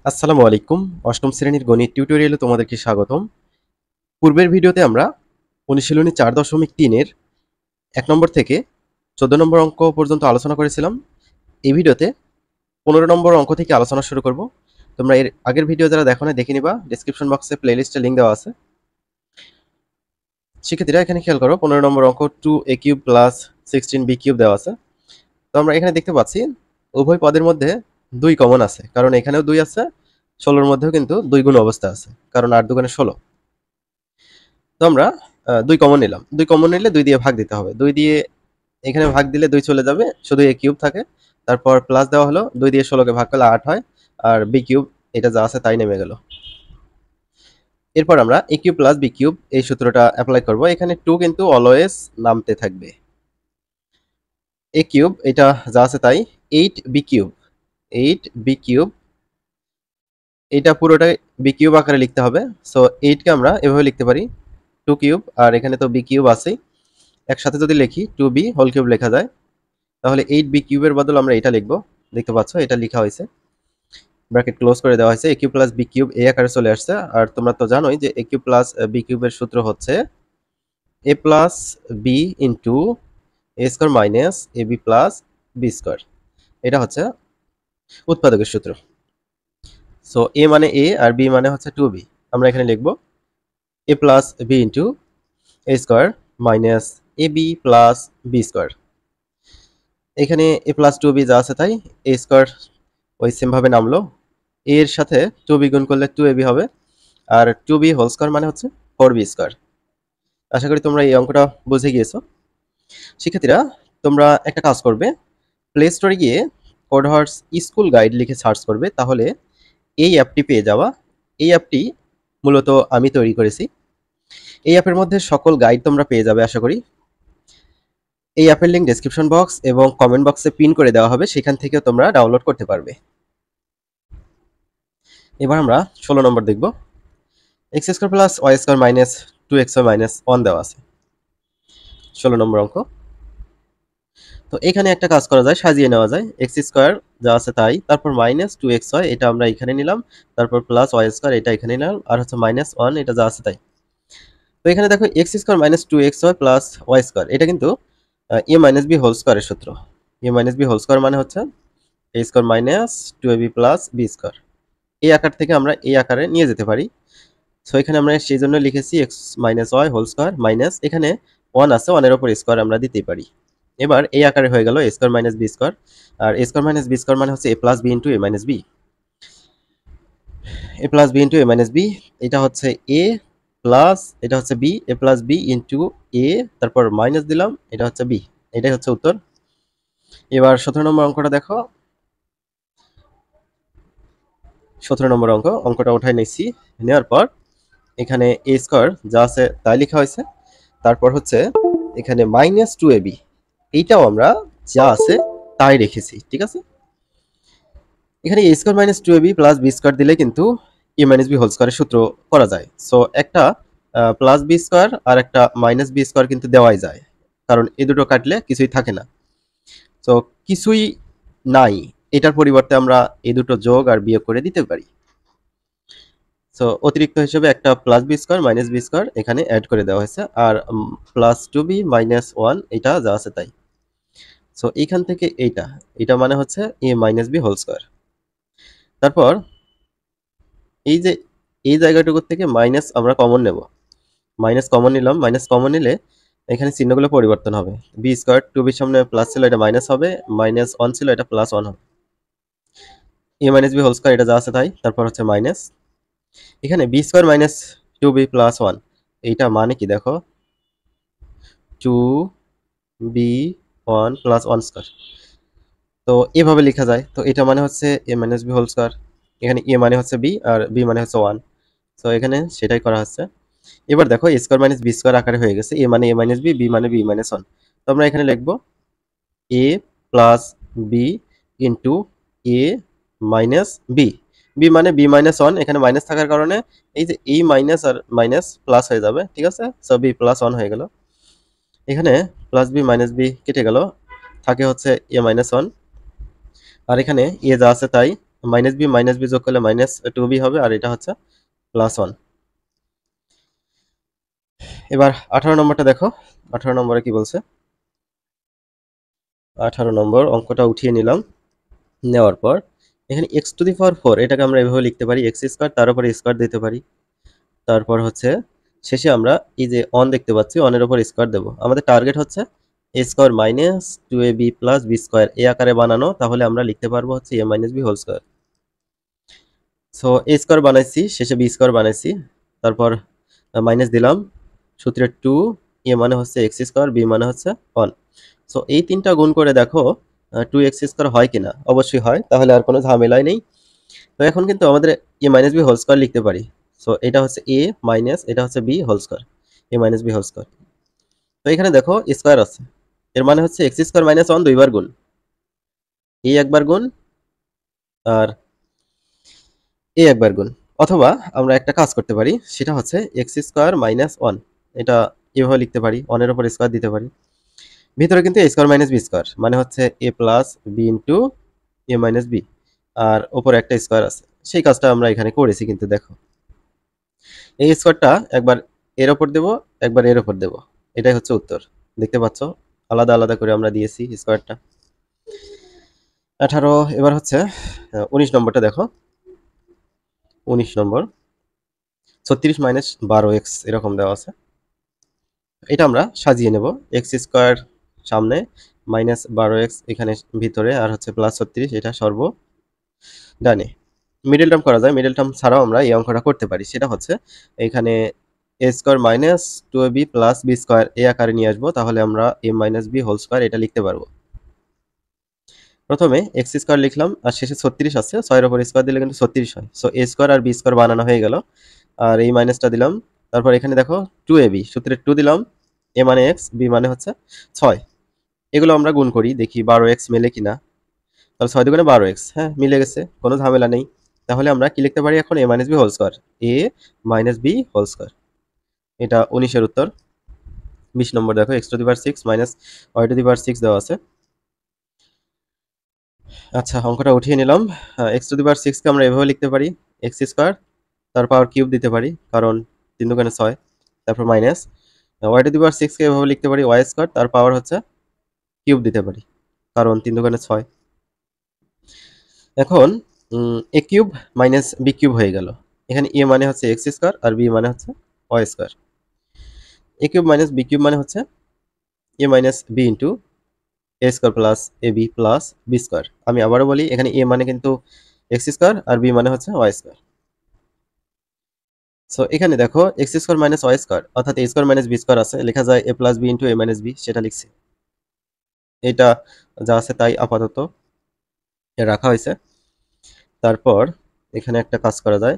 আসসালামু আলাইকুম। অষ্টম শ্রেণীর গণিত টিউটোরিয়ালে তোমাদেরকে স্বাগতম। পূর্বের ভিডিওতে আমরা অনুশীলনী 4.3 এর 1 নম্বর থেকে 14 নম্বর অঙ্ক পর্যন্ত আলোচনা করেছিলাম। এই ভিডিওতে 15 নম্বর অঙ্ক থেকে আলোচনা শুরু করব। তোমরা এর আগের ভিডিও যারা দেখো নাই দেখে নিবা, ডেসক্রিপশন বক্সে প্লেলিস্টের লিংক দেওয়া আছে। শিক্ষার্থীরা এখানে খেয়াল করো, 15 নম্বর অঙ্ক 2a³ প্লাস 16b³ দেওয়া আছে। তো আমরা এখানে দেখতে পাচ্ছি উভয় পদের মধ্যে 2 কমন আছে, কারণ এখানেও 2 আছে, 16 মধ্যেও কিন্তু 2 গুণ অবস্থা আছে, কারণ 8 দুগুণে 16। তো আমরা 2 কমন নিলাম। 2 কমন নিলে 2 দিয়ে ভাগ দিতে হবে। 2 দিয়ে এখানে ভাগ দিলে 2 চলে যাবে, শুধু a³ থাকে। তারপর প্লাস দেওয়া হলো, 2 দিয়ে 16 কে ভাগ করলে 8 হয়, আর b³ এটা যা আছে তাই নেমে গেল। এরপর আমরা a³ প্লাস b³ এই সূত্রটা অ্যাপ্লাই করব। এখানে 2 কিন্তু অলওয়েজ নামতে থাকবে। a³ এটা যা আছে তাই, 8b³ 8b³ এটা পুরোটাই b³ আকারে লিখতে হবে। সো 8 কে আমরা এভাবে লিখতে পারি 2³ আর এখানে তো b³ আছেই, একসাথে যদি লিখি 2b হোল কিউব লেখা যায়। তাহলে 8b³ এর বদল আমরা এটা লিখব। দেখতে পাচ্ছ এটা লেখা হয়েছে, ব্র্যাকেট ক্লোজ করে দেওয়া হয়েছে। a³ প্লাস b³ এই আকারে চলে আসছে। আর তোমরা তো জানোই যে a³ প্লাস b³ এর সূত্র হচ্ছে a plus b into a square minus ab plus b square. এটা হচ্ছে উৎপাদকের সূত্র। সো a মানে a আর b মানে হচ্ছে 2b। আমরা এখানে লিখব a plus b into a square minus ab plus b square. এখানে a প্লাস 2b যা আছে তাই, a স্কোয়ার ওই সেম ভাবে নামলো, a এর সাথে 2b গুণ করলে 2ab হবে, আর 2b হোল স্কোয়ার মানে হচ্ছে 4b স্কোয়ার। আশা করি তোমরা এই অঙ্কটা বুঝে গিয়েছো। শিক্ষার্থীরা তোমরা একটা কাজ করবে, প্লে স্টোরে গিয়ে কোডহর্স স্কুল গাইড লিখে সার্চ করবে, তাহলে এই অ্যাপটি পেয়ে যাওয়া। এই অ্যাপটি মূলত আমি তৈরি করেছি। এই অ্যাপের মধ্যে সকল গাইড তোমরা পেয়ে যাবে আশা করি। এই অ্যাপের লিঙ্ক ডেসক্রিপশন বক্স এবং কমেন্ট বক্সে পিন করে দেওয়া হবে, সেখান থেকেও তোমরা ডাউনলোড করতে পারবে। এবার আমরা 16 নম্বর দেখব। X square plus y square minus 2xy minus 1 দেওয়া আছে, 16 নম্বর অঙ্ক। তো এখানে একটা কাজ করা যায়, সাজিয়ে নেওয়া যায়। এক্স স্কোয়ার যা আছে তাই, তারপর মাইনাস 2xy এটা আমরা এখানে নিলাম, তারপর প্লাস ওয়াই স্কোয়ার এটা এখানে নিলাম, আর হচ্ছে মাইনাস 1 এটা যা আছে তাই। তো এখানে দেখো x square minus 2xy plus y square, এটা কিন্তু এ মাইনাস বি হোল স্কোয়ারের সূত্র। A minus b whole square মানে হচ্ছে a square minus 2ab plus b square. এই আকার থেকে আমরা এই আকারে নিয়ে যেতে পারি। সো এখানে আমরা সেই জন্য লিখেছি x minus y whole square minus, এখানে 1 আছে, 1 এর উপর স্কোয়ার আমরা দিতেই পারি। এবার এই আকারে হয়ে গেল এ স্কোয়ার মাইনাস বি স্কোয়ার। আর এ স্কোয়ার মাইনাস বি স্কোয়ার মানে হচ্ছে a plus b into A minus B. A plus b into A minus B, এটা হচ্ছে এ প্লাস এটা হচ্ছে বি, এ প্লাস বি ইন্টু এ, তারপর মাইনাস দিলাম, এটা হচ্ছে বি। এটাই হচ্ছে উত্তর। এবার 17 নম্বর অঙ্কটা দেখো। 17 নম্বর অঙ্কটা উঠাই নিচ্ছি। নেওয়ার পর এখানে এ স্কোয়ার যা আছে তাই লেখা হয়েছে, তারপর হচ্ছে এখানে মাইনাস 2ab এইটাও আমরা যা আছে তাই রেখেছি, ঠিক আছে। এখানে a square minus 2ab plus b square দিলে কিন্তু এ মাইনাস বি হোল স্কোয়ারের সূত্র করা যায়। সো একটা প্লাস বি স্কোয়ার আর একটা মাইনাস বি স্কোয়ার কিন্তু দেওয়াই যায়, কারণ এই দুটো কাটলে কিছুই থাকে না। তো কিছুই নাই, এটার পরিবর্তে আমরা এই দুটো যোগ আর বিয়োগ করে দিতে পারি। সো অতিরিক্ত হিসেবে একটা plus b square minus b square এখানে অ্যাড করে দেওয়া হয়েছে, আর প্লাস 2b মাইনাস 1 এটা যা আছে তাই। সো এইখান থেকে এটা মানে হচ্ছে এ মাইনাস বি হোল স্কোয়ার। তারপর এই যে এই জায়গাটুকু থেকে মাইনাস আমরা কমন নেব, মাইনাস কমন নিলাম। মাইনাস কমন নিলে এখানে চিহ্নগুলো পরিবর্তন হবে। বি স্কোয়ার 2bর সামনে প্লাস ছিল, এটা মাইনাস হবে, মাইনাস 1 ছিল, এটা প্লাস 1 হবে। এ মাইনাস বি হোল স্কোয়ার এটা যা আছে তাই, তারপর হচ্ছে মাইনাস এখানে B square minus 2b plus 1, এইটা মানে কি দেখো 2b1 প্লাস 1 স্কোয়ার। তো এভাবে লেখা যায়। তো এটা মানে হচ্ছে এ মাইনাস বি হোল স্কোয়ার, এখানে এ মানে হচ্ছে বি আর বি মানে হচ্ছে 1। তো এখানে সেটাই করা হচ্ছে। এবার দেখো এ স্কোয়ার মাইনাস বি স্কোয়ার আকারে হয়ে গেছে, এ মানে এ মাইনাস বি, বি মানে বি মাইনাস 1। তো আমরা এখানে লিখবো এ প্লাস বি ইন্টু এ মাইনাস বি। বি মানে বি মাইনাস 1, এখানে মাইনাস থাকার কারণে এই যে এই মাইনাস আর মাইনাস প্লাস হয়ে যাবে, ঠিক আছে। সো বি প্লাস 1 হয়ে গেল। এখানে প্লাস বি মাইনাস বি কেটে গেল, থাকে হচ্ছে এ মাইনাস 1, আর এখানে এ যা আছে তাই মাইনাস বি যোগ করলে -2b হবে, আর এটা হচ্ছে +1। এবার 18 নম্বরটা দেখো। 18 নম্বরে কি বলছে? 18 নম্বর অঙ্কটা উঠিয়ে নিলাম। নেওয়ার পর এখানে x⁴ এটাকে আমরা এভাবে লিখতে পারি, x স্কয়ার তার উপরে স্কয়ার দিতে পারি। তারপর হচ্ছে শেষে আমরা এই যে অন দেখতে পাচ্ছি, অনের উপর স্কয়ার দেব। আমাদের টার্গেট হচ্ছে a square minus 2ab plus b square এই আকারে বানানো, তাহলে আমরা লিখতে পারবো হচ্ছে a minus b whole square. So a square বানাইছি, শেষে b স্কয়ার বানাইছি, তারপর মাইনাস দিলাম, সূত্রে 2, a মানে হচ্ছে x স্কয়ার, b মানে হচ্ছে 1। সো এই তিনটা গুণ করে দেখো 2x স্কয়ার হয় কিনা। অবশ্যই হয়, তাহলে আর কোনো ঝামেলাই নেই। তো এখন কিন্তু আমাদের a minus b whole square লিখতে পারি। সো এটা হচ্ছে a মাইনাস এটা হচ্ছে b whole square, a minus b whole square. তো এখানে দেখো স্কয়ার আছে, এর মানে হচ্ছে x স্কয়ার মাইনাস 1 দুইবার গুণ, a একবার গুণ আর a একবার গুণ। অথবা আমরা একটা কাজ করতে পারি, সেটা হচ্ছে x স্কয়ার মাইনাস 1, এটা এভাবে লিখতে পারি, 1 এর উপর স্কয়ার দিতে পারি। ভিতরে কিন্তু a square minus b square মানে হচ্ছে a plus b into a minus b, আর উপরে একটা স্কয়ার আছে। সেই কাজটা আমরা এখানে করেছি কিন্তু দেখো, এই স্কয়ারটা একবার এর উপর দেব, একবার এর উপর দেব, এটাই হচ্ছে উত্তর। দেখতে পাচ্ছ আলাদা আলাদা করে আমরা দিয়েছি স্কয়ারটা। 18। এবার হচ্ছে 19 নম্বরটা দেখো। 19 নম্বর 36 মাইনাস 12x এরকম দেওয়া আছে। এটা আমরা সাজিয়ে নেব, এক্স স্কয়ার সামনে, মাইনাস 12x এখানে ভিতরে, আর হচ্ছে প্লাস 36 এটা সর্ব ডানে। মিডল টার্ম করা যায়, মিডল টার্ম ছাড়াও আমরা এই অঙ্কটা করতে পারি। সেটা হচ্ছে এখানে a square minus 2ab plus b square এই আকারে নিয়ে আসবো, তাহলে আমরা a minus b whole square এটা লিখতে পারবো। প্রথমে x স্কয়ার লিখলাম, আর শেষে 36 আছে, 6 এর উপর স্কয়ার দিলে কিন্তু 36 হয়। সো a স্কয়ার আর b স্কয়ার বানানো হয়ে গেল, আর এই মাইনাসটা দিলাম। তারপর এখানে দেখো 2ab, সূত্রে 2 দিলাম, a মানে x, b মানে হচ্ছে 6। এগুলো আমরা গুণ করি, দেখি 12x মেলে কিনা। তাহলে 6 দুগুণে 12x, হ্যাঁ মিলে গেছে, কোনো ঝামেলা নেই। তাহলে আমরা কি লিখতে পারি এখন? a minus b whole square, a minus b whole square. এটা 19 এর উত্তর। 20 নম্বর দেখো, x⁴ মাইনাস y⁴ দেওয়া আছে। আচ্ছা, অঙ্কটা উঠিয়ে নিলাম। x⁴ কে আমরা এভাবে লিখতে পারি, x স্কয়ার তার পাওয়ার কিউব দিতে পারি, কারণ 3 দুগুণে 6। তারপর মাইনাস y⁴ কে এভাবে লিখতে পারি, y স্কয়ার তার পাওয়ার হচ্ছে কিউব দিতে পারি, কারণ 3 দুগুণে 6। এখন a cube minus b cube হয়ে গেল। এখানে a মানে হচ্ছে x স্কয়ার আর b মানে হচ্ছে y square. a cube minus b cube মানে হচ্ছে a minus b into a square plus ab plus b square. আমি আবারও বলি, এখানে a মানে কিন্তু x স্কয়ার আর b মানে হচ্ছে y স্কয়ার। সো এখানে দেখো x square minus y square অর্থাৎ a square minus b square আছে, লেখা যায় a plus b into a minus b, সেটা লিখছি। এটা যা আছে তাই আপাতত রাখা হয়েছে। তারপর এখানে একটা কাজ করা যায়,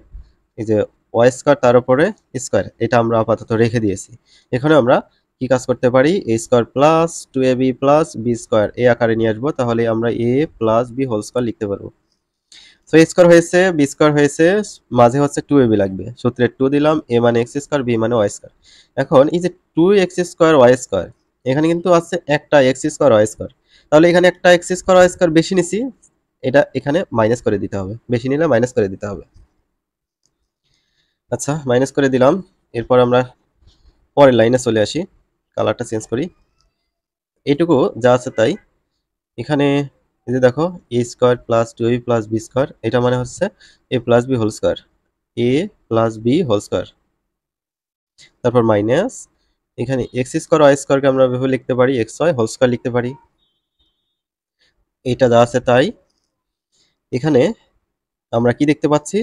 এই যে ওয়াই স্কয়ার তার উপরে স্কয়ার, এটা আমরা আপাতত রেখে দিয়েছি। এখানে আমরা কি কাজ করতে পারি? a square plus 2ab plus b square এই আকারে নিয়ে আসবো, তাহলে আমরা a plus b whole square লিখতে পারবো। সো a স্কয়ার হয়েছে, b স্কয়ার হয়েছে, মাঝে হচ্ছে 2ab লাগবে, সূত্রে 2 দিলাম, a মানে x স্কয়ার, b মানে y স্কয়ার। এখন এই যে 2x স্কয়ার y স্কয়ার, এখানে কিন্তু আছে একটা x স্কয়ার y স্কয়ার, তাহলে এখানে একটা x স্কয়ার y স্কয়ার বেশি নিছি, এটা এখানে মাইনাস করে দিতে হবে, বেশি নিলে মাইনাস করে দিতে হবে। আচ্ছা, মাইনাস করে দিলাম। এরপর আমরা পরের লাইনে চলে আসি, কালারটা চেঞ্জ করি। এইটুকু যা আছে তাই। এখানে এই যে দেখো a square plus 2ab plus b square, এটা মানে হচ্ছে a plus b whole square, a plus b whole square. তারপর মাইনাস এখানে x স্কয়ার y স্কয়ারকে আমরা এভাবে লিখতে পারি, xy হোল স্কয়ার লিখতে পারি। এটা যা আছে তাই। এখানে আমরা কি দেখতে পাচ্ছি?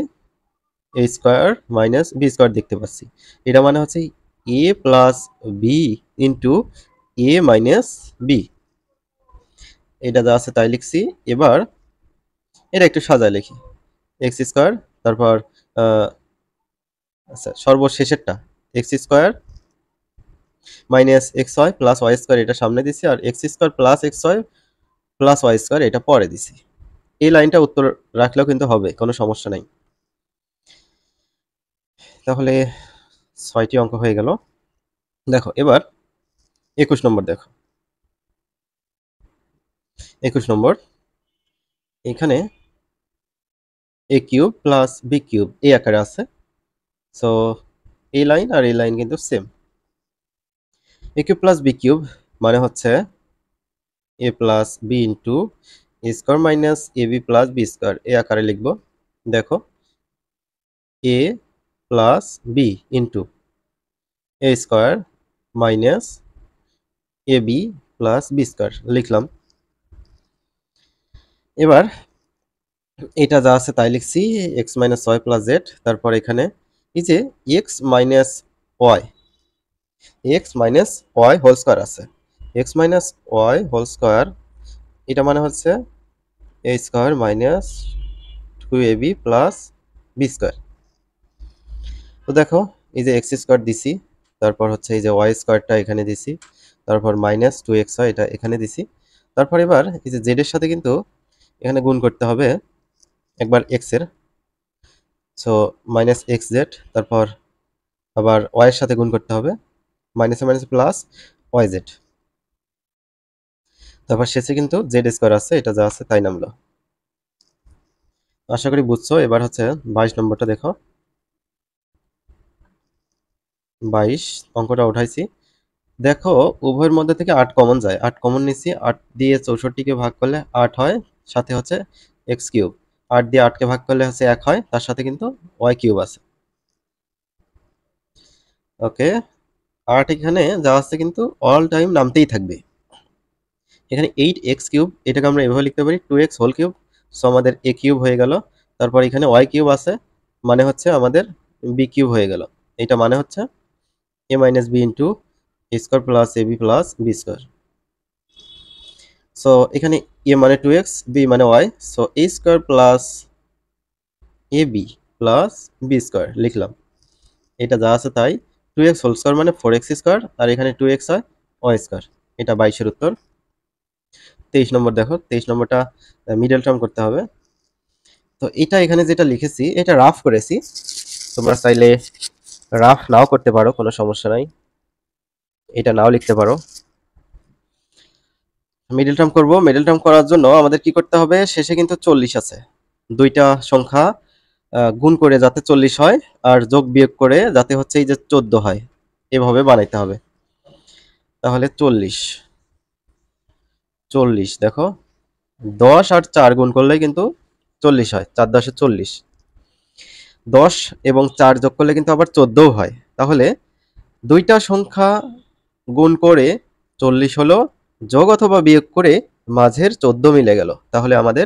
a square minus b square দেখতে পাচ্ছি। এটা মানে হচ্ছে a plus b into a minus b, এটা যা আছে তাই লিখছি। এবার এটা একটু সাজায় লিখি, এক্স স্কয়ার, তারপর আচ্ছা সর্বশেষেরটা x square minus x y plus y square এটা সামনে দিছি, আর x square plus x y plus y square এটা পরে দিছি। এই লাইনটা উত্তর রাখলেও কিন্তু হবে, কোনো সমস্যা নাই। তাহলে 6টি অঙ্ক হয়ে গেল। দেখো এবার 21 নম্বর দেখো। 21 নম্বর, এখানে এ কিউব প্লাস বি কিউব এই আকারে আছে। সো এই লাইন আর এই লাইন কিন্তু same. A cube plus b cube মানে হচ্ছে a plus b into a square minus a b plus b square এই আকারে লিখব। দেখো a plus b into a square minus a b plus b square লিখলাম। এবার এটা যা আছে তাই লিখছি, x minus y plus z. তারপর এখানে এই যে x minus y, x minus y whole square আছে, x minus y whole square এটা মানে হচ্ছে a square minus 2ab plus b square. তো দেখো এই যে এক্স স্কোয়ার দিছি, তারপর হচ্ছে এই যে ওয়াই স্কোয়ারটা এখানে দিছি, তারপর মাইনাস 2xy এটা এখানে দিছি। তারপর এবার এই যে জেড এর সাথে কিন্তু এখানে গুণ করতে হবে একবার এক্স এর, সো মাইনাস এক্স জেড। তারপর আবার ওয়াই এর সাথে গুণ করতে হবে মাইনাসে মাইনাসে প্লাস ওয়াই জেড। তারপর শেষে কিন্তু জেড স্কোয়ার আছে, এটা যা আছে তাই নামলো। আশা করি বুঝছো। এবার হচ্ছে 22 নম্বরটা দেখো। 22 অঙ্কটা উঠাইছি। দেখো উভয়ের মধ্যে থেকে 8 কমন যায়, 8 কমন নিছি, 8 দিয়ে 64কে ভাগ করলে 8 হয়, সাথে হচ্ছে এক্স কিউব। 8 দিয়ে 8কে ভাগ করলে হচ্ছে 1 হয়, তার সাথে কিন্তু ওয়াই কিউব আছে। ওকে, 8 এখানে যা আছে কিন্তু অল টাইম নামতেই থাকবে। এখানে 8x কিউব এটাকে আমরা এভাবে লিখতে পারি 2x হোল কিউব, সো আমাদের a কিউব হয়ে গেল। তারপর এখানে y কিউব আছে মানে হচ্ছে আমাদের b কিউব হয়ে গেল। এটা মানে হচ্ছে a minus b into a square plus ab plus b square. So এখানে a মানে 2x, b মানে y, so a square plus ab plus b square লিখলাম। এটা যা আছে তাই, 2x হোল স্কোয়ার মানে 4x স্কোয়ার, আর এখানে 2x হয় y স্কোয়ার। এটা 22 এর উত্তর। 23 নম্বর দেখো, 23 নম্বরটা মিডল টার্ম করতে হবে। তো এটা এখানে যেটা লিখেছি এটা রাফ করেছি, তোমরা চাইলে রাফ নাও করতে পারো, কোনো সমস্যা নাই, এটা নাও লিখতে পারো। মিডল টার্ম করব। মিডল টার্ম করার জন্য আমাদের কি করতে হবে, শেষে কিন্তু 40 আছে, দুইটা সংখ্যা গুণ করে যাতে 40 হয় আর যোগ বিয়োগ করে যাতে হচ্ছে এই যে 14 হয়, এভাবে বানাইতে হবে। তাহলে 40 40 দেখো 10 আর 4 গুণ করলে কিন্তু 40 হয়, 4 10 40, 10 এবং 4 যোগ করলে কিন্তু আবার 14 হয়। তাহলে দুইটা সংখ্যা গুণ করে 40 হলো, যোগ অথবা বিয়োগ করে মাঝের 14 মিলে গেল। তাহলে আমাদের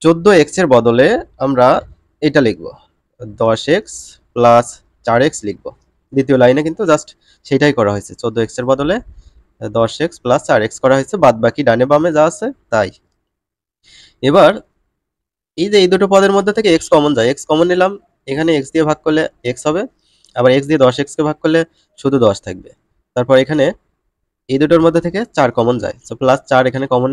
14x এর বদলে আমরা এটা লিখব 10x প্লাস 4x লিখব। দ্বিতীয় লাইনে কিন্তু জাস্ট সেটাই করা হয়েছে, 14x এর বদলে 10x প্লাস 4x করা হয়েছে, বাদ বাকি ডানে বামে যা আছে তাই। এবার এই যে এই দুটো পদের মধ্যে থেকে x কমন যায়, x কমন নিলাম, এখানে x দিয়ে ভাগ করলে x হবে, আবার x দিয়ে 10x কে ভাগ করলে শুধু 10 থাকবে। তারপর এখানে এই দুটোর মধ্যে থেকে 4 কমন যায়, সো প্লাস 4 এখানে কমন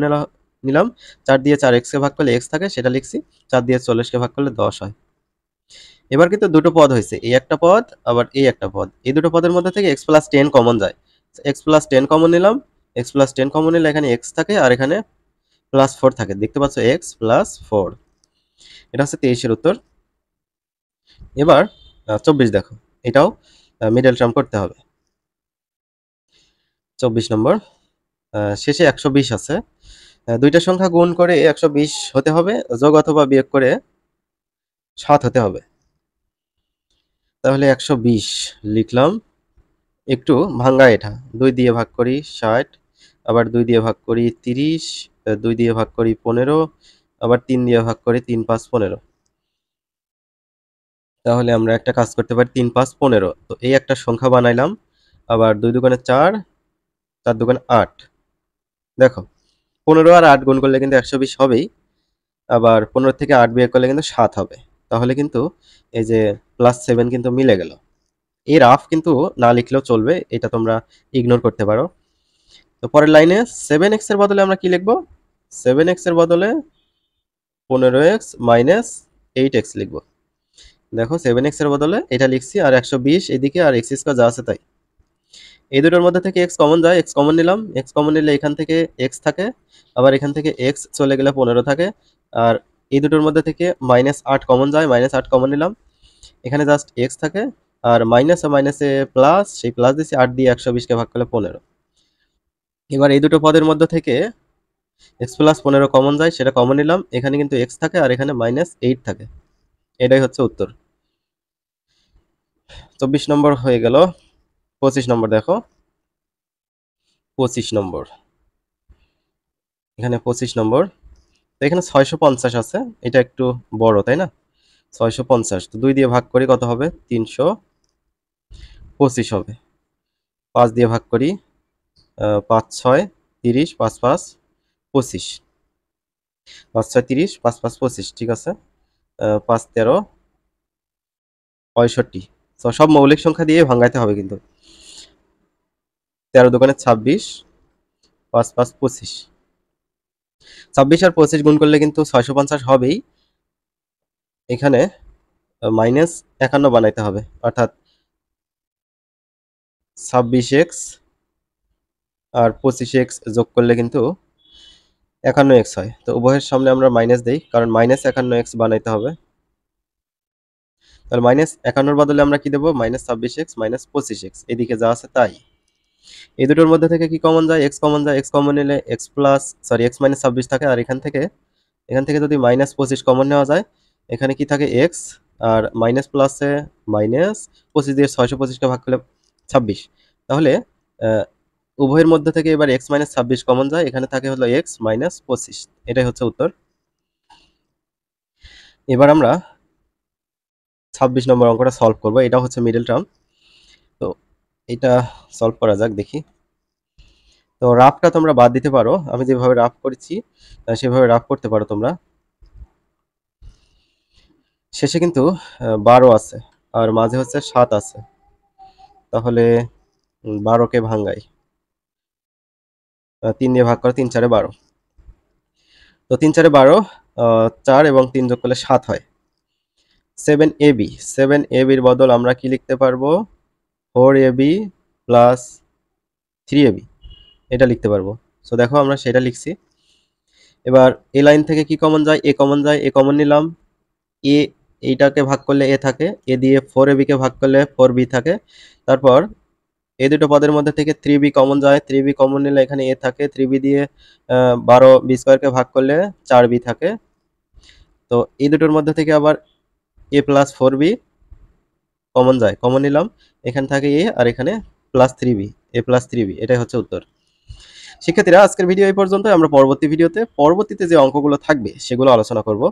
নিলাম, 4 দিয়ে 4x কে ভাগ করলে x থাকে সেটা লিখছি, 4 দিয়ে 40 কে ভাগ করলে 10 হয়। এবার কিন্তু দুটো পদ হয়েছে, এই একটা পদ আবার এই একটা পদ, এই দুটো পদের মধ্যে থেকে x প্লাস 10 কমন যায়, x প্লাস 10 কমন নিলাম, x প্লাস 10 কমন নিলে এখানে x থাকে আর এখানে প্লাস 4 থাকে, দেখতে পাচ্ছ x প্লাস 4। এটা হচ্ছে 23 এর উত্তর। এবার 24 দেখো, এটাও মিডল টার্ম করতে হবে। 24 নম্বর, শেষে 120 আছে, দুইটা সংখ্যা গুণ করে 120 হতে হবে, যোগ অথবা বিয়োগ করে 7 হতে হবে। তাহলে 120 লিখলাম, একটু ভাঙ্গা এটা, 2 দিয়ে ভাগ করি 60, আবার 2 দিয়ে ভাগ করি 30, 2 দিয়ে ভাগ করি 15, আবার 3 দিয়ে ভাগ করি 3 5 15। তাহলে আমরা একটা কাজ করতে পারি, 3 5 15, তো এই একটা সংখ্যা বানাইলাম, আবার 2 দুগুণে 4, 4 দুগুণে 8। দেখো 15 আর 8 গুণ করলে কিন্তু 120 হবেই, আবার 15 থেকে 8 বিয়োগ করলে কিন্তু 7 হবে। তাহলে কিন্তু এই যে +7 কিন্তু মিলে গেল। এই রাফ কিন্তু না লিখলেও চলবে, এটা তোমরা ইগনোর করতে পারো। তো পরের লাইনে 7x এর বদলে আমরা কি লিখব, 7x এর বদলে 15x মাইনাস 8x লিখব। দেখো 7x এর বদলে এটা লিখছি, আর 120 এদিকে, আর x স্কয়ার যা আছে তাই। এই দুটোর মধ্যে থেকে x কমন যায়, x কমন নিলাম, x কমন নিলে এখান থেকে x থাকে, আবার এখান থেকে x চলে গেলে 15 থাকে, আর এই দুটোর মধ্যে থেকে -8 কমন যায়, -8 কমন নিলাম, এখানে জাস্ট এক্স থাকে, আর মাইনাস আর মাইনাসে প্লাস, সেই প্লাস দিচ্ছি 8 দিয়ে 120কে ভাগ করলে 15। এবার এই দুটো পদের মধ্যে থেকে এক্স প্লাস 15 কমন যায়, সেটা কমন নিলাম, এখানে কিন্তু এক্স থাকে আর এখানে -8 থাকে। এটাই হচ্ছে উত্তর। 24 নম্বর হয়ে গেল। 25 নম্বর দেখো, 25 নম্বর, এখানে 25 নম্বর, তো এখানে 650 আছে, এটা একটু বড় তাই না? 650, তো 2 দিয়ে ভাগ করি কত হবে? 325 হবে। 5 দিয়ে ভাগ করি, 5 6 30, 5 5 25, 5 6 30, 5 5 25, ঠিক আছে। 5 13 65, তো সব মৌলিক সংখ্যা দিয়ে ভাঙাইতে হবে কিন্তু। 13 দোকানে 26, 5 5 25, 26 আর 25 গুণ করলে কিন্তু 650 হবেই। এখানে -51 বানাইতে হবে, অর্থাৎ 26x আর 25x যোগ করলে কিন্তু 51x হয়। তো উভয়ের সামনে আমরা মাইনাস দেই, কারণ -51x বানাইতে হবে। তাহলে -51 বদলে আমরা কি দেবো? -26x -25x, এদিকে যা আছে তাই। এই দুটোর মধ্যে থেকে কি কমন যায়? x কমন যায়, x কমন নিলে x -26 থাকে, আর এখান থেকে যদি -25 কমন নেওয়া যায়, এখানে কি থাকে? x, আর মাইনাস প্লাসে -25 দিয়ে 625কে ভাগ করলে 26। তাহলে উভয়ের মধ্যে থেকে এবার x - 26 কমন যায়, এখানে থাকে হলো x - 25। এটাই হচ্ছে উত্তর। এবার আমরা 26 নম্বর অঙ্কটা সলভ করব। এটা হচ্ছে মিডল টার্ম, তো এটা সলভ করা যাক, দেখি। তো রাফটা তোমরা বাদ দিতে পারো, আমি যেভাবে রাফ করেছি সেভাবে রাফ করতে পারো তোমরা। শেষে কিন্তু 12 আছে, আর মাঝে হচ্ছে 7 আছে, তাহলে 12কে ভাঙ্গাই, 3 দিয়ে ভাগ করো, 3 4 12, তো 3 4 12, 4 এবং 3 যোগ করলে 7 হয়। 7ab, 7ab-র বদল আমরা কি লিখতে পারবো? 4ab প্লাস 3ab, এটা লিখতে পারবো। সো দেখো আমরা সেটা লিখছি। এবার এই লাইন থেকে কি কমন যায়? এ কমন যায়, এ কমন নিলাম, এ এইটাকে ভাগ করলে এ থাকে, এ দিয়ে 4ab কে ভাগ করলে 4b থাকে। তারপর এই দুটো পদের মধ্যে থেকে 3b কমন যায়, 3b কমন নিলে এখানে এ থাকে, 3b দিয়ে 12b² ভাগ করলে 4b থাকে। তো এই দুটোর মধ্যে থেকে আবার a প্লাস 4b কমন যায়, কমন নিলাম, এখানে থাকে এ আর এখানে plus 3b, a plus 3b, এটাই হচ্ছে উত্তর। শিক্ষার্থীরা, আজকের ভিডিও এই পর্যন্ত। আমরা পরবর্তীতে যে অঙ্কগুলো থাকবে সেগুলো আলোচনা করব।